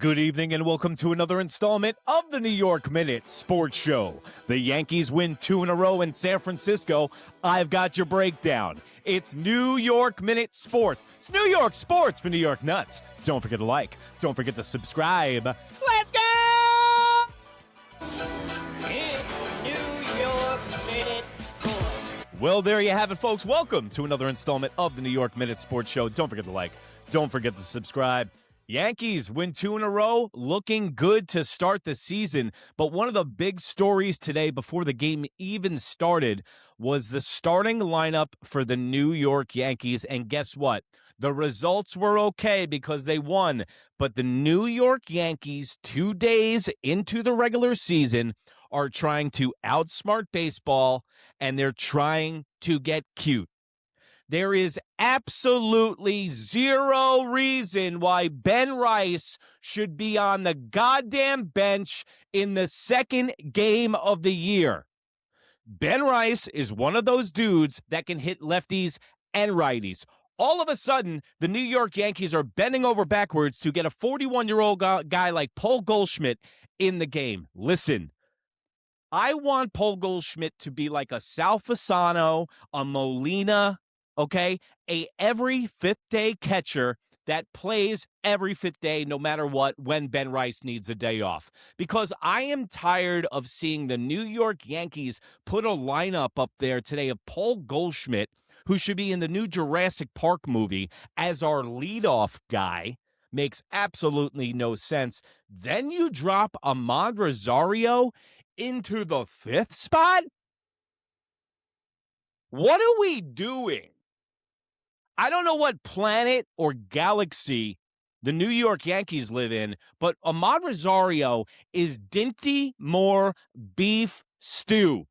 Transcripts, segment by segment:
Good evening and welcome to another installment of the New York Minute Sports Show. The Yankees win 2 in a row in San Francisco. I've got your breakdown. It's New York Minute Sports. It's New York Sports for New York Nuts. Don't forget to like. Don't forget to subscribe. Let's go! It's New York Minute Sports. Well, there you have it, folks. Welcome to another installment of the New York Minute Sports Show. Don't forget to like. Don't forget to subscribe. Yankees win 2 in a row, looking good to start the season. But one of the big stories today before the game even started was the starting lineup for the New York Yankees. And guess what? The results were okay because they won. But the New York Yankees, 2 days into the regular season, are trying to outsmart baseball, and they're trying to get cute. There is absolutely zero reason why Ben Rice should be on the goddamn bench in the second game of the year. Ben Rice is one of those dudes that can hit lefties and righties. All of a sudden, the New York Yankees are bending over backwards to get a 41-year-old guy like Paul Goldschmidt in the game. Listen, I want Paul Goldschmidt to be like a Sal Fasano, a Molina, okay, a every fifth day catcher that plays every fifth day no matter what when Ben Rice needs a day off. Because I am tired of seeing the New York Yankees put a lineup up there today of Paul Goldschmidt, who should be in the new Jurassic Park movie, as our leadoff guy. Makes absolutely no sense. Then you drop Ahmed Rosario into the 5th spot? What are we doing? I don't know what planet or galaxy the New York Yankees live in, but Ahmed Rosario is Dinty Moore beef stew.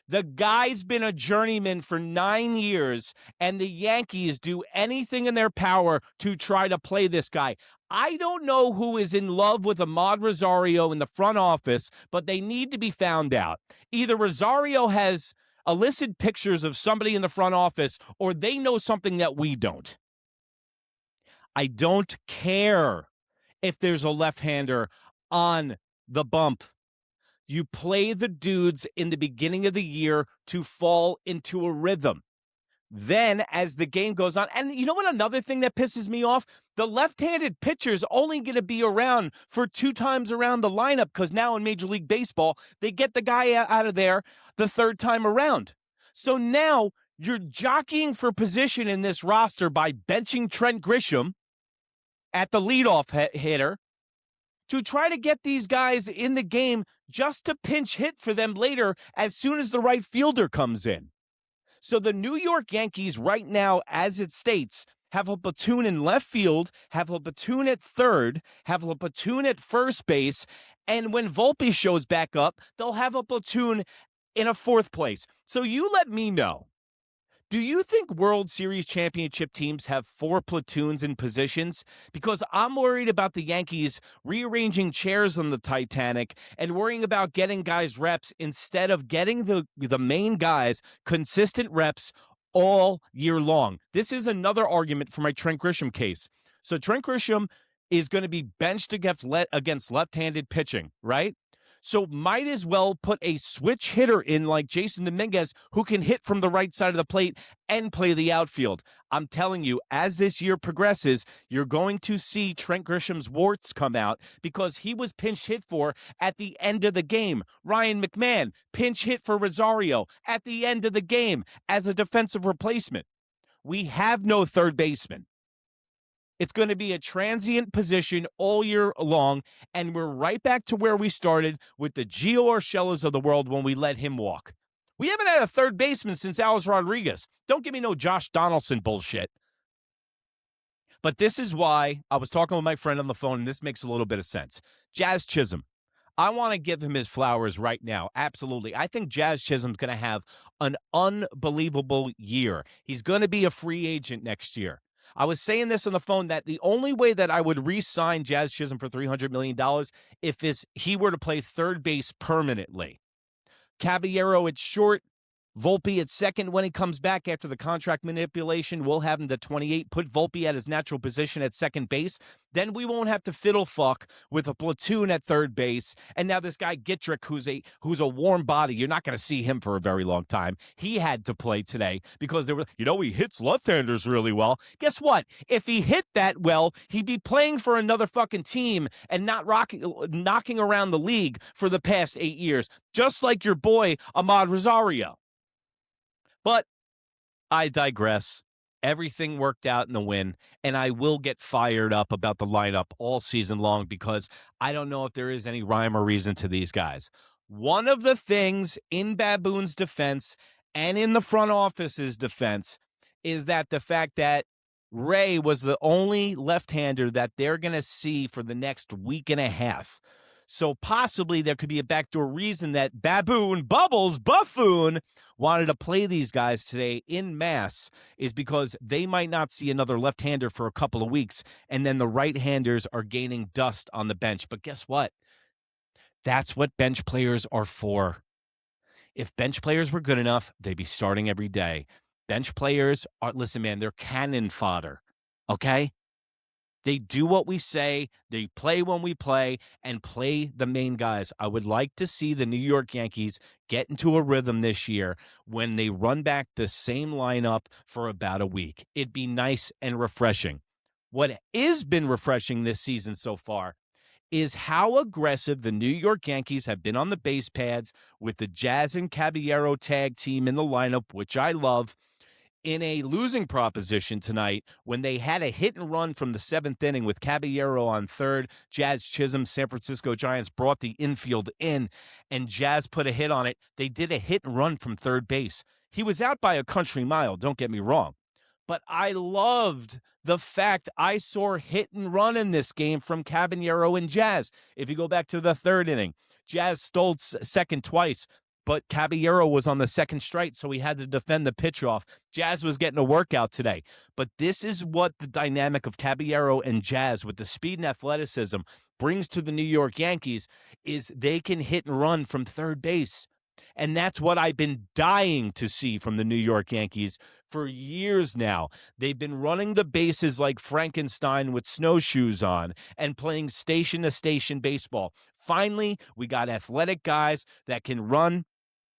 The guy's been a journeyman for 9 years, and the Yankees do anything in their power to try to play this guy. I don't know who is in love with Ahmed Rosario in the front office, but they need to be found out. Either Rosario has illicit pictures of somebody in the front office, or they know something that we don't. I don't care if there's a left-hander on the bump. You play the dudes in the beginning of the year to fall into a rhythm. Then, as the game goes on, and you know what, another thing that pisses me off? The left-handed pitcher's only going to be around for 2 times around the lineup, because now in Major League Baseball, they get the guy out of there the 3rd time around. So now you're jockeying for position in this roster by benching Trent Grisham at the leadoff hitter to try to get these guys in the game just to pinch hit for them later as soon as the right fielder comes in. So the New York Yankees right now, as it states, have a platoon in left field, have a platoon at third, have a platoon at first base, and when Volpe shows back up, they'll have a platoon in a 4th place. So you let me know. Do you think World Series championship teams have 4 platoons in positions? Because I'm worried about the Yankees rearranging chairs on the Titanic and worrying about getting guys reps instead of getting the main guys consistent reps all year long. This is another argument for my Trent Grisham case. So Trent Grisham is going to be benched against left-handed pitching, right? So might as well put a switch hitter in like Jason Dominguez, who can hit from the right side of the plate and play the outfield. I'm telling you, as this year progresses, you're going to see Trent Grisham's warts come out because he was pinch hit for at the end of the game. Ryan McMahon, pinch hit for Rosario at the end of the game as a defensive replacement. We have no third baseman. It's going to be a transient position all year long, and we're right back to where we started with the Gio Urshela's of the world when we let him walk. We haven't had a third baseman since Alex Rodriguez. Don't give me no Josh Donaldson bullshit. But this is why I was talking with my friend on the phone, and this makes a little bit of sense. Jazz Chisholm. I want to give him his flowers right now. Absolutely. I think Jazz Chisholm's going to have an unbelievable year. He's going to be a free agent next year. I was saying this on the phone that the only way that I would re-sign Jazz Chisholm for $300 million if he were to play third base permanently. Caballero at short, Volpe at second when he comes back after the contract manipulation. We'll have him to 28. Put Volpe at his natural position at second base. Then we won't have to fiddle fuck with a platoon at third base. And now this guy Gittrick, who's a warm body, you're not going to see him for a very long time. He had to play today because he hits left-handers really well. Guess what? If he hit that well, he'd be playing for another fucking team and not knocking around the league for the past 8 years, just like your boy Ahmed Rosario. But I digress. Everything worked out in the win, and I will get fired up about the lineup all season long because I don't know if there is any rhyme or reason to these guys. One of the things in Baboon's defense and in the front office's defense is that the fact that Ray was the only left-hander that they're going to see for the next week and a half. So possibly there could be a backdoor reason that Buffoon wanted to play these guys today in mass is because they might not see another left-hander for a couple of weeks, and then the right-handers are gaining dust on the bench. But guess what? That's what bench players are for. If bench players were good enough, they'd be starting every day. Bench players are, listen, man, they're cannon fodder, okay? They do what we say, they play when we play, and play the main guys. I would like to see the New York Yankees get into a rhythm this year when they run back the same lineup for about a week. It'd be nice and refreshing. What has been refreshing this season so far is how aggressive the New York Yankees have been on the base pads with the Jazz and Caballero tag team in the lineup, which I love. In a losing proposition tonight, when they had a hit and run from the seventh inning with Caballero on third, Jazz Chisholm, San Francisco Giants brought the infield in, and Jazz put a hit on it. They did a hit and run from third base. He was out by a country mile, don't get me wrong. But I loved the fact I saw hit and run in this game from Caballero and Jazz. If you go back to the third inning, Jazz stole second twice, but Caballero was on the second strike, so he had to defend the pitch off. Jazz was getting a workout today. But this is what the dynamic of Caballero and Jazz with the speed and athleticism brings to the New York Yankees is they can hit and run from third base. And that's what I've been dying to see from the New York Yankees for years now. They've been running the bases like Frankenstein with snowshoes on and playing station-to-station baseball. Finally, we got athletic guys that can run.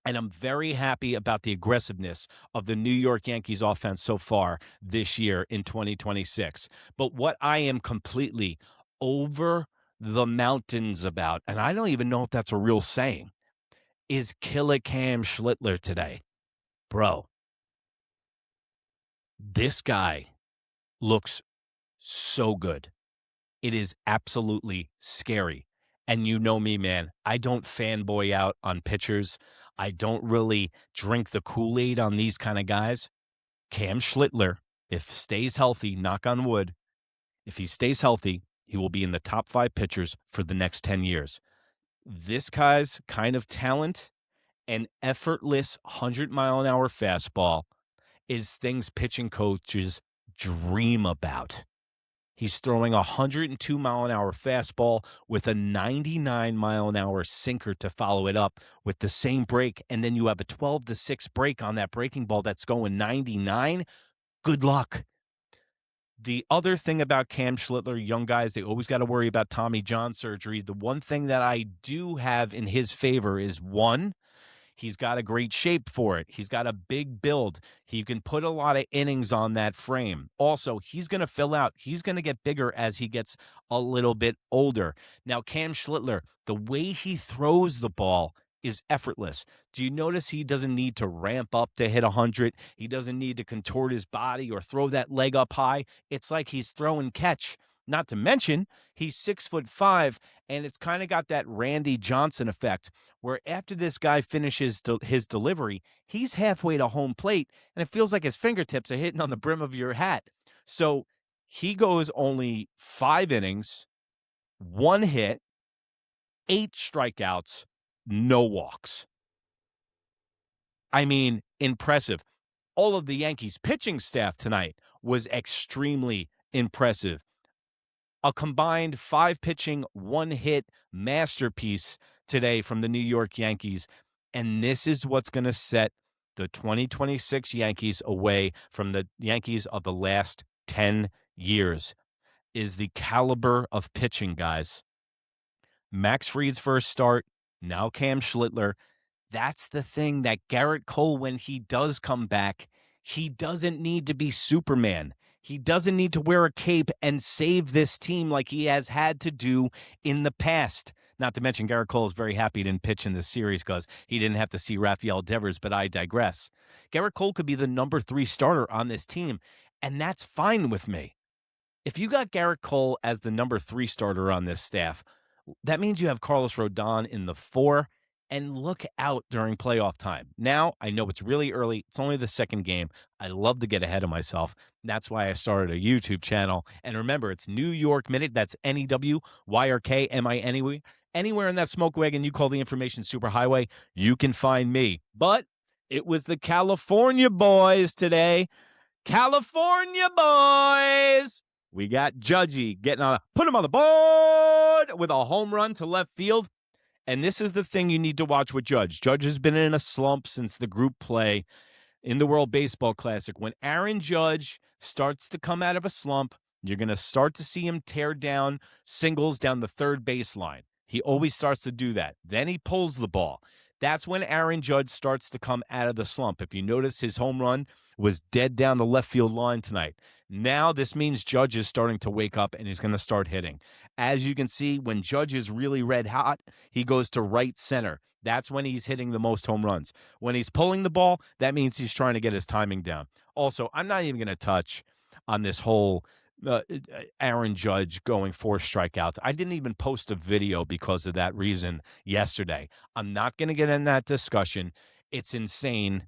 And I'm very happy about the aggressiveness of the New York Yankees offense so far this year in 2026. But what I am completely over the mountains about, and I don't even know if that's a real saying, is Killer Cam Schlittler today. Bro, this guy looks so good. It is absolutely scary. And you know me, man. I don't fanboy out on pitchers. I don't really drink the Kool-Aid on these kind of guys. Cam Schlittler, if stays healthy, knock on wood, if he stays healthy, he will be in the top 5 pitchers for the next 10 years. This guy's kind of talent and effortless 100-mile-an-hour fastball is things pitching coaches dream about. He's throwing a 102-mile-an-hour fastball with a 99-mile-an-hour sinker to follow it up with the same break, and then you have a 12-6 break on that breaking ball that's going 99. Good luck. The other thing about Cam Schlittler, young guys, they always got to worry about Tommy John surgery. The one thing that I do have in his favor is, one, he's got a great shape for it. He's got a big build. He can put a lot of innings on that frame. Also, he's going to fill out. He's going to get bigger as he gets a little bit older. Now, Cam Schlittler, the way he throws the ball is effortless. Do you notice he doesn't need to ramp up to hit 100? He doesn't need to contort his body or throw that leg up high. It's like he's throwing catch. Not to mention, he's 6'5", and it's kind of got that Randy Johnson effect, where after this guy finishes his delivery, he's halfway to home plate, and it feels like his fingertips are hitting on the brim of your hat. So he goes only 5 innings, 1 hit, 8 strikeouts, no walks. I mean, impressive. All of the Yankees pitching staff tonight was extremely impressive. A combined 5 pitching, 1 hit masterpiece today from the New York Yankees. And this is what's going to set the 2026 Yankees away from the Yankees of the last 10 years is the caliber of pitching, guys. Max Fried's first start, now Cam Schlittler. That's the thing that Garrett Cole, when he does come back, he doesn't need to be Superman. He doesn't need to wear a cape and save this team like he has had to do in the past. Not to mention Garrett Cole is very happy he didn't pitch in this series because he didn't have to see Rafael Devers, but I digress. Garrett Cole could be the number 3 starter on this team, and that's fine with me. If you got Garrett Cole as the number 3 starter on this staff, that means you have Carlos Rodon in the 4, and look out during playoff time. Now, I know it's really early. It's only the second game. I love to get ahead of myself. That's why I started a YouTube channel. And remember, it's New York Minute. That's NEWYRKMINE. Anywhere in that smoke wagon you call the information superhighway, you can find me. But it was the California boys today. California boys! We got Judgy put him on the board with a home run to left field. And this is the thing you need to watch with Judge. Judge has been in a slump since the group play in the World Baseball Classic. When Aaron Judge starts to come out of a slump, you're going to start to see him tear down singles down the third baseline. He always starts to do that. Then he pulls the ball. That's when Aaron Judge starts to come out of the slump. If you notice, his home run was dead down the left field line tonight. Now this means Judge is starting to wake up and he's going to start hitting. As you can see, when Judge is really red hot, he goes to right center. That's when he's hitting the most home runs. When he's pulling the ball, that means he's trying to get his timing down. Also, I'm not even going to touch on this whole Aaron Judge going 4 strikeouts. I didn't even post a video because of that reason yesterday. I'm not going to get in that discussion. It's insane.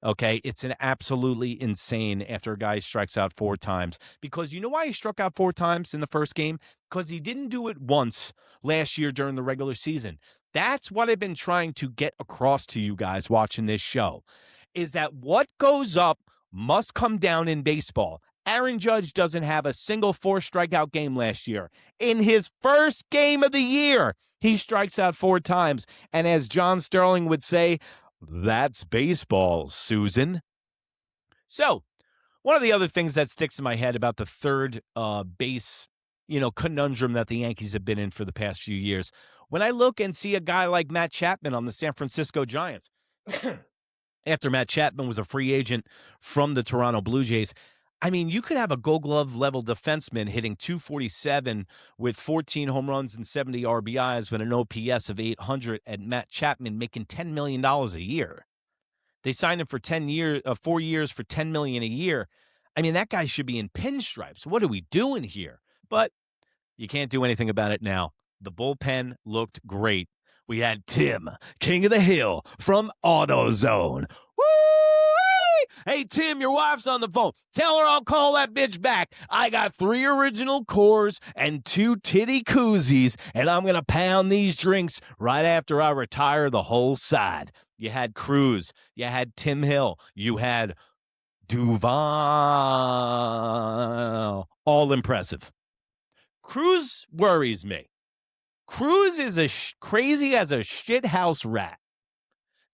Okay, it's an absolutely insane after a guy strikes out 4 times. Because you know why he struck out 4 times in the first game? Because he didn't do it once last year during the regular season. That's what I've been trying to get across to you guys watching this show, is that what goes up must come down in baseball. Aaron Judge doesn't have a single 4 strikeout game last year. In his first game of the year, he strikes out 4 times. And as John Sterling would say, that's baseball, Susan. So, one of the other things that sticks in my head about the third base, conundrum that the Yankees have been in for the past few years, when I look and see a guy like Matt Chapman on the San Francisco Giants, after Matt Chapman was a free agent from the Toronto Blue Jays, I mean, you could have a Gold Glove level defenseman hitting .247 with 14 home runs and 70 RBIs with an OPS of 800, and Matt Chapman making $10 million a year. They signed him for 4 years for $10 million a year. I mean, that guy should be in pinstripes. What are we doing here? But you can't do anything about it now. The bullpen looked great. We had Tim, King of the Hill, from AutoZone. Woo! Hey, Tim, your wife's on the phone. Tell her I'll call that bitch back. I got 3 original cores and 2 titty koozies, and I'm going to pound these drinks right after I retire the whole side. You had Cruz. You had Tim Hill. You had Duvall. All impressive. Cruz worries me. Cruz is crazy as a shithouse rat.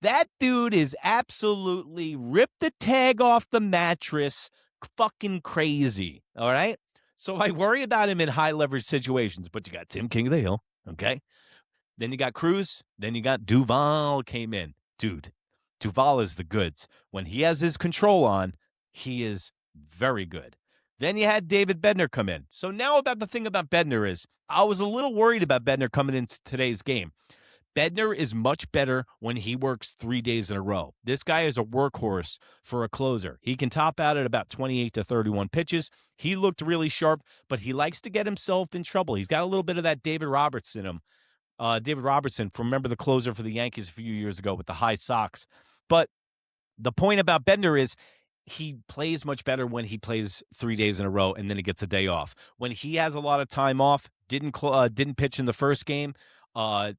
That dude is absolutely ripped the tag off the mattress, fucking crazy, all right? So I worry about him in high-leverage situations, but you got Tim, King of the Hill, okay? Then you got Cruz, then you got Duvall came in. Dude, Duvall is the goods. When he has his control on, he is very good. Then you had David Bednar come in. So now about the thing about Bednar is, I was a little worried about Bednar coming into today's game. Bednar is much better when he works 3 days in a row. This guy is a workhorse for a closer. He can top out at about 28 to 31 pitches. He looked really sharp, but he likes to get himself in trouble. He's got a little bit of that David Robertson in him. David Robertson, remember the closer for the Yankees a few years ago with the high socks. But the point about Bednar is he plays much better when he plays 3 days in a row and then he gets a day off. When he has a lot of time off, didn't pitch in the first game,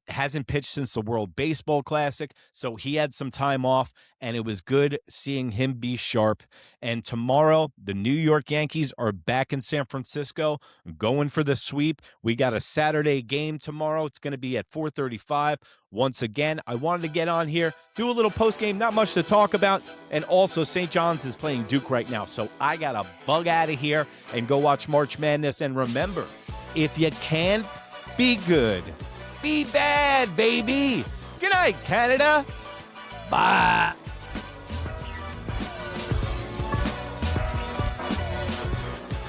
Hasn't pitched since the World Baseball Classic, so he had some time off, and it was good seeing him be sharp. And tomorrow, the New York Yankees are back in San Francisco, going for the sweep. We got a Saturday game tomorrow. It's going to be at 4:35. Once again, I wanted to get on here, do a little postgame, not much to talk about, and also St. John's is playing Duke right now, so I got to bug out of here and go watch March Madness. And remember, if you can't be good, be bad, baby. Good night, Canada. Bye.